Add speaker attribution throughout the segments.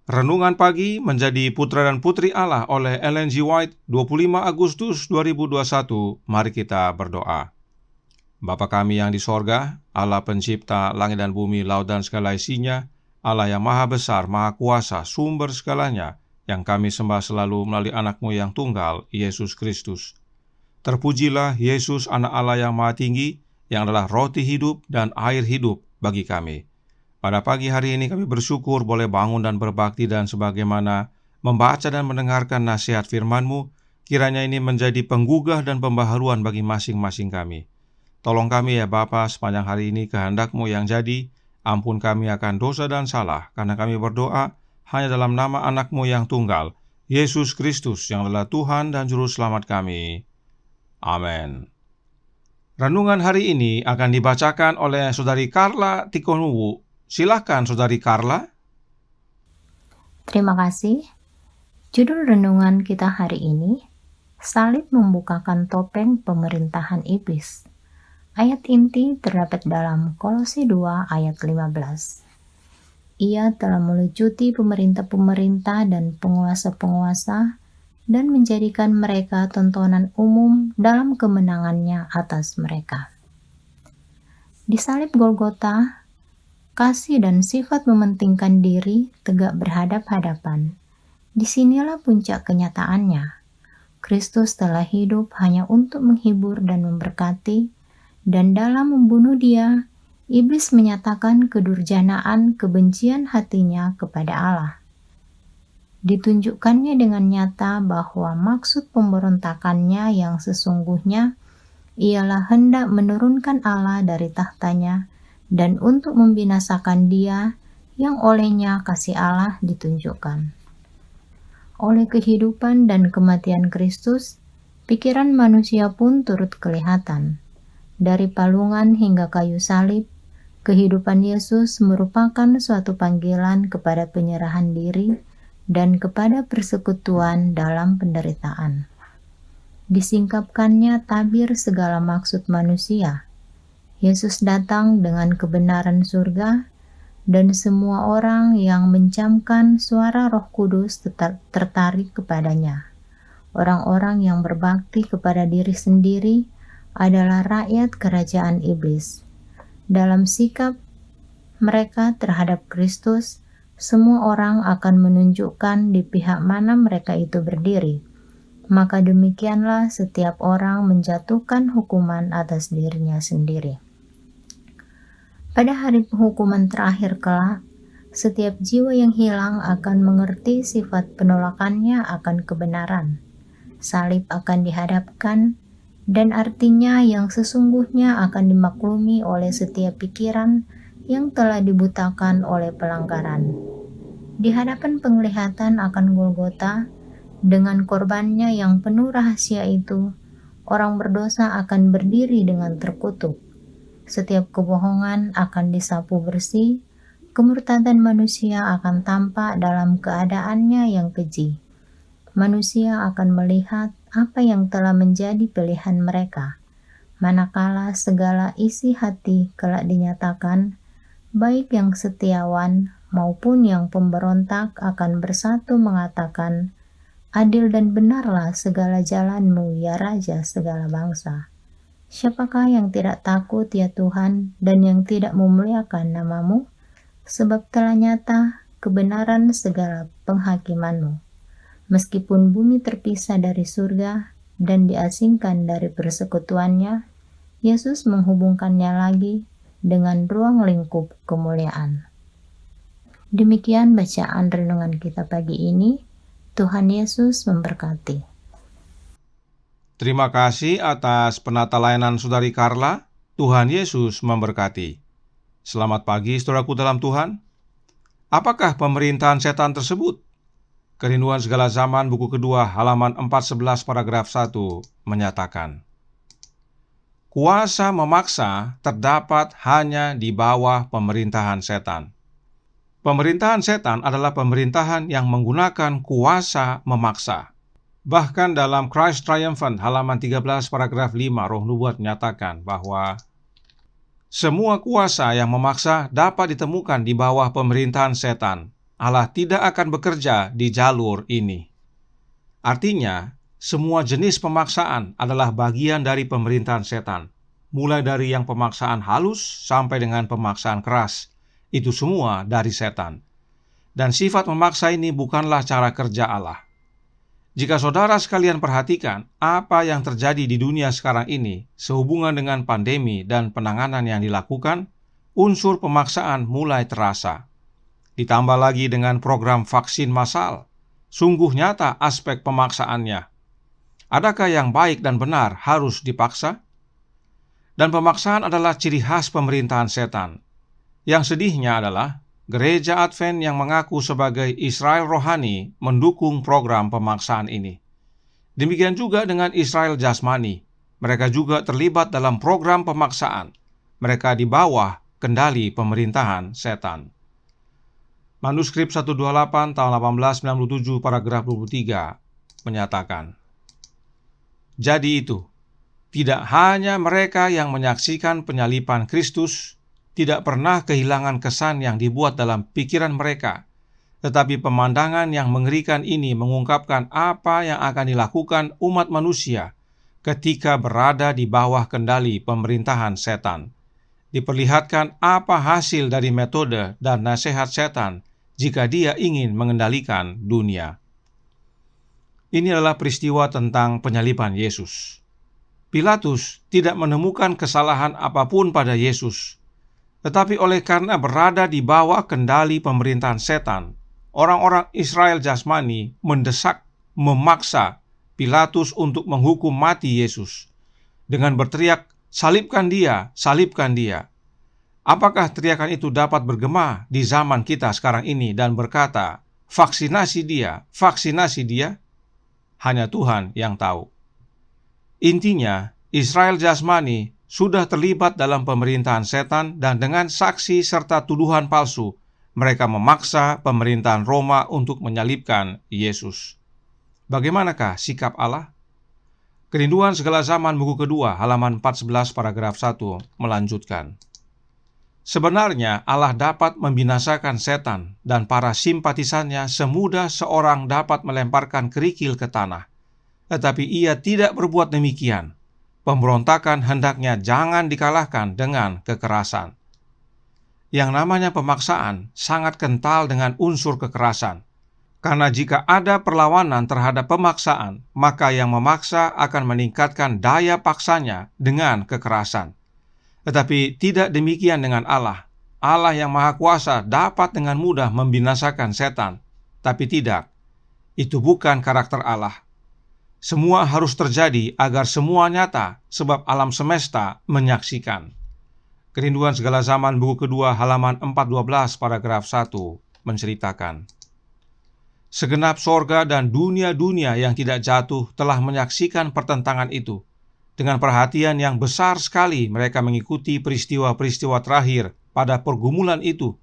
Speaker 1: Renungan Pagi Menjadi Putra dan Putri Allah oleh Ellen G. White, 25 Agustus 2021. Mari kita berdoa. Bapa kami yang di sorga, Allah pencipta langit dan bumi, laut dan segala isinya, Allah yang maha besar, maha kuasa, sumber segalanya, yang kami sembah selalu melalui anak-Mu yang tunggal, Yesus Kristus. Terpujilah Yesus, anak Allah yang maha tinggi, yang adalah roti hidup dan air hidup bagi kami. Pada pagi hari ini kami bersyukur boleh bangun dan berbakti, dan sebagaimana membaca dan mendengarkan nasihat firman-Mu, kiranya ini menjadi penggugah dan pembaharuan bagi masing-masing kami. Tolong kami ya Bapa, sepanjang hari ini kehendak-Mu yang jadi. Ampun kami akan dosa dan salah, karena kami berdoa hanya dalam nama anak-Mu yang tunggal, Yesus Kristus, yang adalah Tuhan dan Juru Selamat kami. Amin. Renungan hari ini akan dibacakan oleh Saudari Carla Tikonuwu. Silakan Saudari Carla.
Speaker 2: Terima kasih. Judul renungan kita hari ini, Salib membukakan topeng pemerintahan iblis. Ayat inti terdapat dalam Kolose 2 ayat 15. Ia telah melucuti pemerintah-pemerintah dan penguasa-penguasa dan menjadikan mereka tontonan umum dalam kemenangannya atas mereka. Di salib Golgota, kasih dan sifat mementingkan diri tegak berhadap-hadapan. Disinilah puncak kenyataannya. Kristus telah hidup hanya untuk menghibur dan memberkati, dan dalam membunuh Dia, iblis menyatakan kedurjanaan kebencian hatinya kepada Allah. Ditunjukkannya dengan nyata bahwa maksud pemberontakannya yang sesungguhnya ialah hendak menurunkan Allah dari tahtanya dan untuk membinasakan Dia yang olehnya kasih Allah ditunjukkan. Oleh kehidupan dan kematian Kristus, pikiran manusia pun turut kelihatan. Dari palungan hingga kayu salib, kehidupan Yesus merupakan suatu panggilan kepada penyerahan diri dan kepada persekutuan dalam penderitaan. Disingkapkannya tabir segala maksud manusia. Yesus datang dengan kebenaran surga, dan semua orang yang mencamkan suara Roh Kudus tertarik kepadanya. Orang-orang yang berbakti kepada diri sendiri adalah rakyat kerajaan iblis. Dalam sikap mereka terhadap Kristus, semua orang akan menunjukkan di pihak mana mereka itu berdiri. Maka demikianlah setiap orang menjatuhkan hukuman atas dirinya sendiri. Pada hari penghukuman terakhir kelak, setiap jiwa yang hilang akan mengerti sifat penolakannya akan kebenaran. Salib akan dihadapkan, dan artinya yang sesungguhnya akan dimaklumi oleh setiap pikiran yang telah dibutakan oleh pelanggaran. Di hadapan penglihatan akan Golgota, dengan korbannya yang penuh rahasia itu, orang berdosa akan berdiri dengan terkutuk. Setiap kebohongan akan disapu bersih, kemurtadan manusia akan tampak dalam keadaannya yang keji. Manusia akan melihat apa yang telah menjadi pilihan mereka, manakala segala isi hati kelak dinyatakan, baik yang setiawan maupun yang pemberontak akan bersatu mengatakan, adil dan benarlah segala jalan-Mu, ya Raja segala bangsa. Siapakah yang tidak takut ya Tuhan, dan yang tidak memuliakan nama-Mu? Sebab telah nyata kebenaran segala penghakiman-Mu. Meskipun bumi terpisah dari surga dan diasingkan dari persekutuannya, Yesus menghubungkannya lagi dengan ruang lingkup kemuliaan. Demikian bacaan renungan kita pagi ini. Tuhan Yesus memberkati.
Speaker 1: Terima kasih atas penata layanan Saudari Carla. Tuhan Yesus memberkati. Selamat pagi saudaraku dalam Tuhan. Apakah pemerintahan setan tersebut? Kerinduan Segala Zaman buku kedua halaman 411 paragraf 1 menyatakan, kuasa memaksa terdapat hanya di bawah pemerintahan setan. Pemerintahan setan adalah pemerintahan yang menggunakan kuasa memaksa. Bahkan dalam Christ Triumphant halaman 13 paragraf 5, Roh Nubuat menyatakan bahwa semua kuasa yang memaksa dapat ditemukan di bawah pemerintahan setan. Allah tidak akan bekerja di jalur ini. Artinya, semua jenis pemaksaan adalah bagian dari pemerintahan setan. Mulai dari yang pemaksaan halus sampai dengan pemaksaan keras. Itu semua dari setan. Dan sifat memaksa ini bukanlah cara kerja Allah. Jika saudara sekalian perhatikan apa yang terjadi di dunia sekarang ini sehubungan dengan pandemi dan penanganan yang dilakukan, unsur pemaksaan mulai terasa. Ditambah lagi dengan program vaksin massal, sungguh nyata aspek pemaksaannya. Adakah yang baik dan benar harus dipaksa? Dan pemaksaan adalah ciri khas pemerintahan setan. Yang sedihnya adalah Gereja Advent yang mengaku sebagai Israel rohani mendukung program pemaksaan ini. Demikian juga dengan Israel jasmani. Mereka juga terlibat dalam program pemaksaan. Mereka di bawah kendali pemerintahan setan. Manuskrip 128 tahun 1897 paragraf 23 menyatakan, jadi itu, tidak hanya mereka yang menyaksikan penyaliban Kristus tidak pernah kehilangan kesan yang dibuat dalam pikiran mereka, tetapi pemandangan yang mengerikan ini mengungkapkan apa yang akan dilakukan umat manusia ketika berada di bawah kendali pemerintahan setan. Diperlihatkan apa hasil dari metode dan nasihat setan jika dia ingin mengendalikan dunia. Ini adalah peristiwa tentang penyaliban Yesus. Pilatus tidak menemukan kesalahan apapun pada Yesus. Tetapi oleh karena berada di bawah kendali pemerintahan setan, orang-orang Israel jasmani mendesak, memaksa Pilatus untuk menghukum mati Yesus dengan berteriak, "Salibkan dia, salibkan dia." Apakah teriakan itu dapat bergema di zaman kita sekarang ini dan berkata, "Vaksinasi dia, vaksinasi dia"? Hanya Tuhan yang tahu. Intinya, Israel jasmani sudah terlibat dalam pemerintahan setan dan dengan saksi serta tuduhan palsu, mereka memaksa pemerintahan Roma untuk menyalibkan Yesus. Bagaimanakah sikap Allah? Kerinduan Segala Zaman buku kedua halaman 411 paragraf 1 melanjutkan. Sebenarnya Allah dapat membinasakan setan dan para simpatisannya semudah seorang dapat melemparkan kerikil ke tanah. Tetapi ia tidak berbuat demikian. Pemberontakan hendaknya jangan dikalahkan dengan kekerasan. Yang namanya pemaksaan sangat kental dengan unsur kekerasan. Karena jika ada perlawanan terhadap pemaksaan, maka yang memaksa akan meningkatkan daya paksanya dengan kekerasan. Tetapi tidak demikian dengan Allah. Allah yang Maha Kuasa dapat dengan mudah membinasakan setan. Tapi tidak, itu bukan karakter Allah. Semua harus terjadi agar semua nyata, sebab alam semesta menyaksikan. Kerinduan Segala Zaman buku kedua halaman 412 paragraf 1 menceritakan, segenap sorga dan dunia-dunia yang tidak jatuh telah menyaksikan pertentangan itu. Dengan perhatian yang besar sekali mereka mengikuti peristiwa-peristiwa terakhir pada pergumulan itu.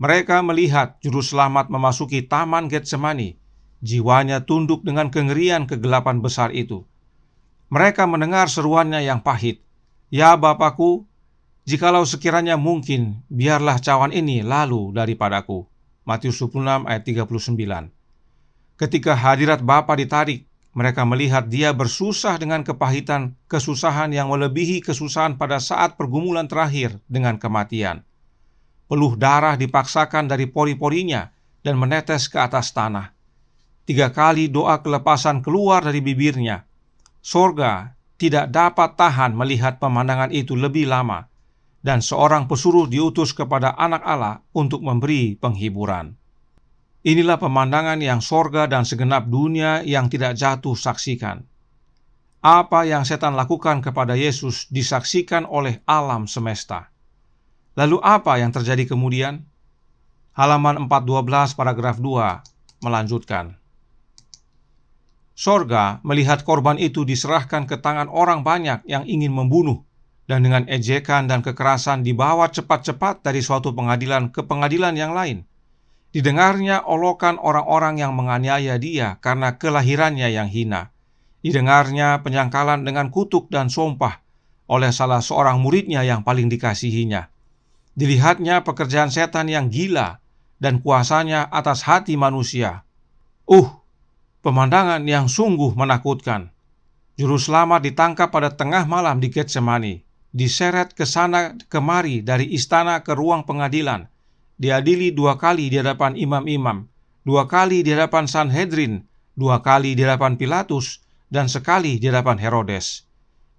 Speaker 1: Mereka melihat juru selamat memasuki taman Getsemani. Jiwanya tunduk dengan kengerian kegelapan besar itu. Mereka mendengar seruannya yang pahit, "Ya Bapakku, jikalau sekiranya mungkin, biarlah cawan ini lalu daripadaku." Matius 26 ayat 39. Ketika hadirat Bapa ditarik, mereka melihat dia bersusah dengan kepahitan kesusahan yang melebihi kesusahan pada saat pergumulan terakhir dengan kematian. Peluh darah dipaksakan dari pori-porinya dan menetes ke atas tanah. 3 kali doa kelepasan keluar dari bibirnya. Sorga tidak dapat tahan melihat pemandangan itu lebih lama, dan seorang pesuruh diutus kepada anak Allah untuk memberi penghiburan. Inilah pemandangan yang sorga dan segenap dunia yang tidak jatuh saksikan. Apa yang setan lakukan kepada Yesus disaksikan oleh alam semesta. Lalu apa yang terjadi kemudian? Halaman 412 paragraf 2 melanjutkan. Sorga melihat korban itu diserahkan ke tangan orang banyak yang ingin membunuh, dan dengan ejekan dan kekerasan dibawa cepat-cepat dari suatu pengadilan ke pengadilan yang lain. Didengarnya olokan orang-orang yang menganiaya dia karena kelahirannya yang hina. Didengarnya penyangkalan dengan kutuk dan sumpah oleh salah seorang muridnya yang paling dikasihinya. Dilihatnya pekerjaan setan yang gila dan kuasanya atas hati manusia. Pemandangan yang sungguh menakutkan. Juru selamat ditangkap pada tengah malam di Getsemani, diseret ke sana kemari dari istana ke ruang pengadilan, diadili 2 kali di hadapan imam-imam, 2 kali di hadapan Sanhedrin, 2 kali di hadapan Pilatus, dan sekali di hadapan Herodes.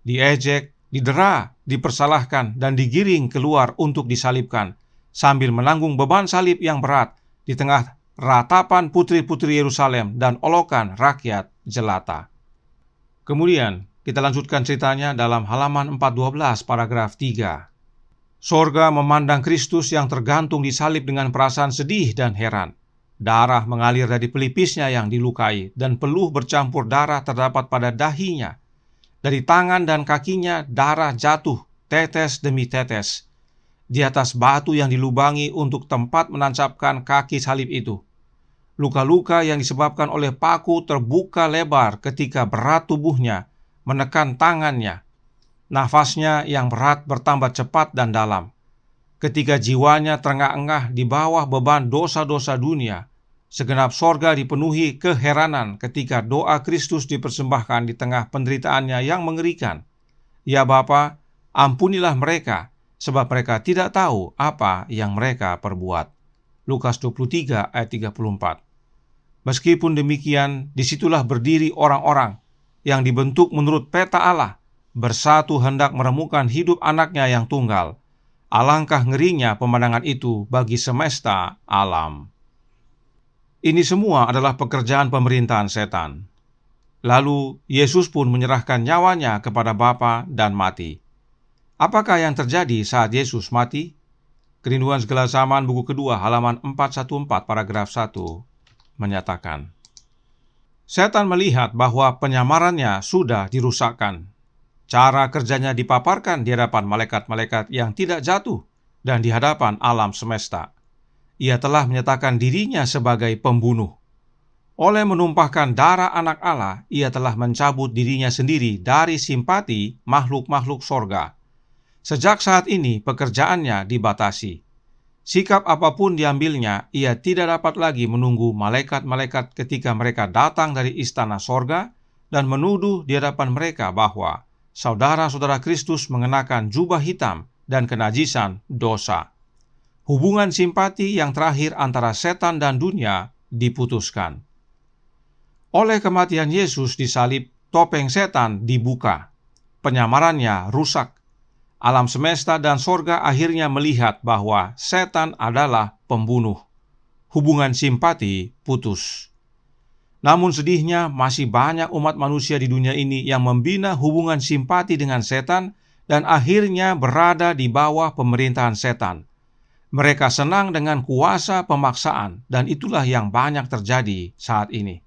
Speaker 1: Diejek, didera, dipersalahkan, dan digiring keluar untuk disalibkan, sambil menanggung beban salib yang berat di tengah ratapan putri-putri Yerusalem dan olokan rakyat jelata. Kemudian kita lanjutkan ceritanya dalam halaman 412 paragraf 3. Sorga memandang Kristus yang tergantung di salib dengan perasaan sedih dan heran. Darah mengalir dari pelipisnya yang dilukai, dan peluh bercampur darah terdapat pada dahinya. Dari tangan dan kakinya darah jatuh, tetes demi tetes, di atas batu yang dilubangi untuk tempat menancapkan kaki salib itu. Luka-luka yang disebabkan oleh paku terbuka lebar ketika berat tubuhnya menekan tangannya. Nafasnya yang berat bertambah cepat dan dalam. Ketika jiwanya terengah-engah di bawah beban dosa-dosa dunia, segenap sorga dipenuhi keheranan ketika doa Kristus dipersembahkan di tengah penderitaannya yang mengerikan. Ya Bapa, ampunilah mereka, sebab mereka tidak tahu apa yang mereka perbuat. Lukas 23 ayat 34. Meskipun demikian, disitulah berdiri orang-orang yang dibentuk menurut peta Allah, bersatu hendak meremukan hidup anaknya yang tunggal. Alangkah ngerinya pemandangan itu bagi semesta alam. Ini semua adalah pekerjaan pemerintahan setan. Lalu Yesus pun menyerahkan nyawanya kepada Bapa dan mati. Apakah yang terjadi saat Yesus mati? Kerinduan Segala Zaman buku kedua halaman 414 paragraf 1 menyatakan, setan melihat bahwa penyamarannya sudah dirusakkan. Cara kerjanya dipaparkan di hadapan malaikat-malaikat yang tidak jatuh dan di hadapan alam semesta. Ia telah menyatakan dirinya sebagai pembunuh. Oleh menumpahkan darah anak Allah, ia telah mencabut dirinya sendiri dari simpati makhluk-makhluk sorga. Sejak saat ini pekerjaannya dibatasi. Sikap apapun diambilnya, ia tidak dapat lagi menunggu malaikat-malaikat ketika mereka datang dari istana sorga dan menuduh di hadapan mereka bahwa saudara-saudara Kristus mengenakan jubah hitam dan kenajisan dosa. Hubungan simpati yang terakhir antara setan dan dunia diputuskan. Oleh kematian Yesus di salib, topeng setan dibuka. Penyamarannya rusak. Alam semesta dan sorga akhirnya melihat bahwa setan adalah pembunuh. Hubungan simpati putus. Namun sedihnya masih banyak umat manusia di dunia ini yang membina hubungan simpati dengan setan dan akhirnya berada di bawah pemerintahan setan. Mereka senang dengan kuasa pemaksaan, dan itulah yang banyak terjadi saat ini.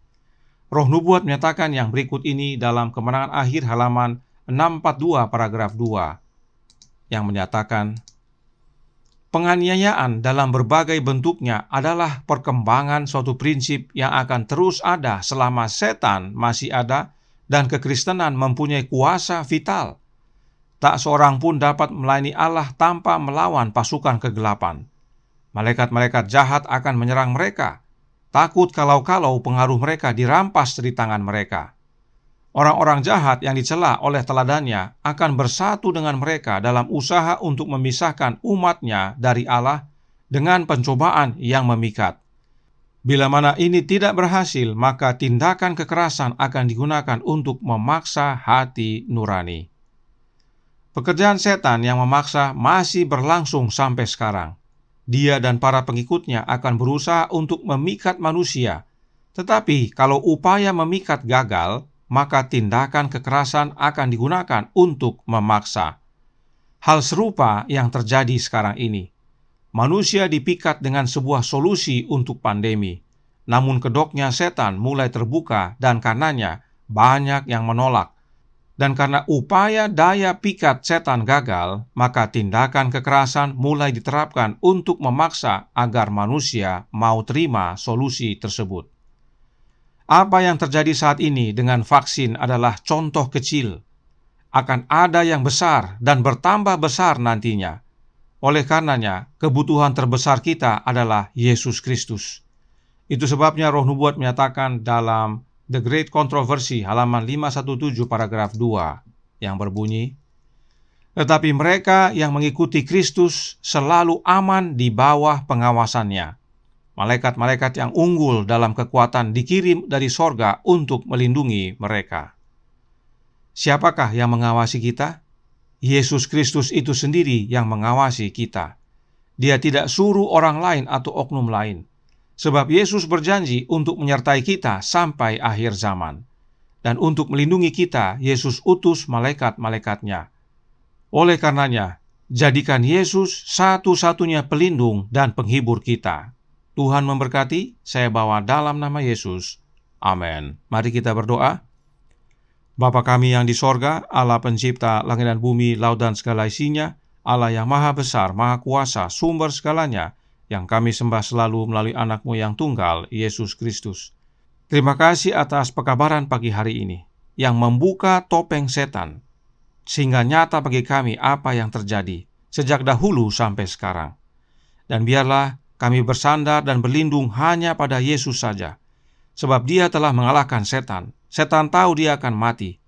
Speaker 1: Roh Nubuat menyatakan yang berikut ini dalam Kemenangan Akhir halaman 642 paragraf 2. Yang menyatakan, penganiayaan dalam berbagai bentuknya adalah perkembangan suatu prinsip yang akan terus ada selama setan masih ada dan kekristenan mempunyai kuasa vital. Tak seorang pun dapat melayani Allah tanpa melawan pasukan kegelapan. Malaikat-malaikat jahat akan menyerang mereka, takut kalau-kalau pengaruh mereka dirampas dari tangan mereka. Orang-orang jahat yang dicela oleh teladannya akan bersatu dengan mereka dalam usaha untuk memisahkan umatnya dari Allah dengan pencobaan yang memikat. Bila mana ini tidak berhasil, maka tindakan kekerasan akan digunakan untuk memaksa hati nurani. Pekerjaan setan yang memaksa masih berlangsung sampai sekarang. Dia dan para pengikutnya akan berusaha untuk memikat manusia. Tetapi kalau upaya memikat gagal, maka tindakan kekerasan akan digunakan untuk memaksa. Hal serupa yang terjadi sekarang ini. Manusia dipikat dengan sebuah solusi untuk pandemi. Namun kedoknya setan mulai terbuka dan karenanya banyak yang menolak. Dan karena upaya daya pikat setan gagal, maka tindakan kekerasan mulai diterapkan untuk memaksa agar manusia mau terima solusi tersebut. Apa yang terjadi saat ini dengan vaksin adalah contoh kecil. Akan ada yang besar dan bertambah besar nantinya. Oleh karenanya, kebutuhan terbesar kita adalah Yesus Kristus. Itu sebabnya Roh Nubuat menyatakan dalam The Great Controversy halaman 517 paragraf 2 yang berbunyi, "Tetapi mereka yang mengikuti Kristus selalu aman di bawah pengawasannya. Malaikat-malaikat yang unggul dalam kekuatan dikirim dari sorga untuk melindungi mereka." Siapakah yang mengawasi kita? Yesus Kristus itu sendiri yang mengawasi kita. Dia tidak suruh orang lain atau oknum lain. Sebab Yesus berjanji untuk menyertai kita sampai akhir zaman. Dan untuk melindungi kita, Yesus utus malaikat-malaikatnya. Oleh karenanya, jadikan Yesus satu-satunya pelindung dan penghibur kita. Tuhan memberkati, saya bawa dalam nama Yesus. Amin. Mari kita berdoa. Bapa kami yang di sorga, Allah pencipta langit dan bumi, laut dan segala isinya, Allah yang maha besar, maha kuasa, sumber segalanya, yang kami sembah selalu melalui anak-Mu yang tunggal, Yesus Kristus. Terima kasih atas pekabaran pagi hari ini, yang membuka topeng setan, sehingga nyata bagi kami apa yang terjadi, sejak dahulu sampai sekarang. Dan biarlah kami bersandar dan berlindung hanya pada Yesus saja, sebab Dia telah mengalahkan setan. Setan tahu dia akan mati.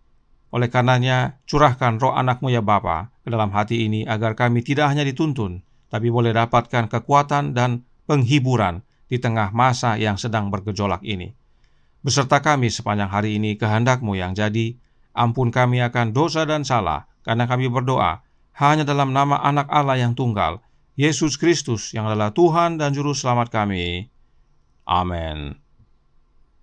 Speaker 1: Oleh karenanya, curahkan roh anak-Mu ya Bapa ke dalam hati ini, agar kami tidak hanya dituntun, tapi boleh dapatkan kekuatan dan penghiburan di tengah masa yang sedang bergejolak ini. Beserta kami sepanjang hari ini, kehendak-Mu yang jadi. Ampun kami akan dosa dan salah, karena kami berdoa hanya dalam nama anak Allah yang tunggal, Yesus Kristus, yang adalah Tuhan dan Juru Selamat kami. Amin.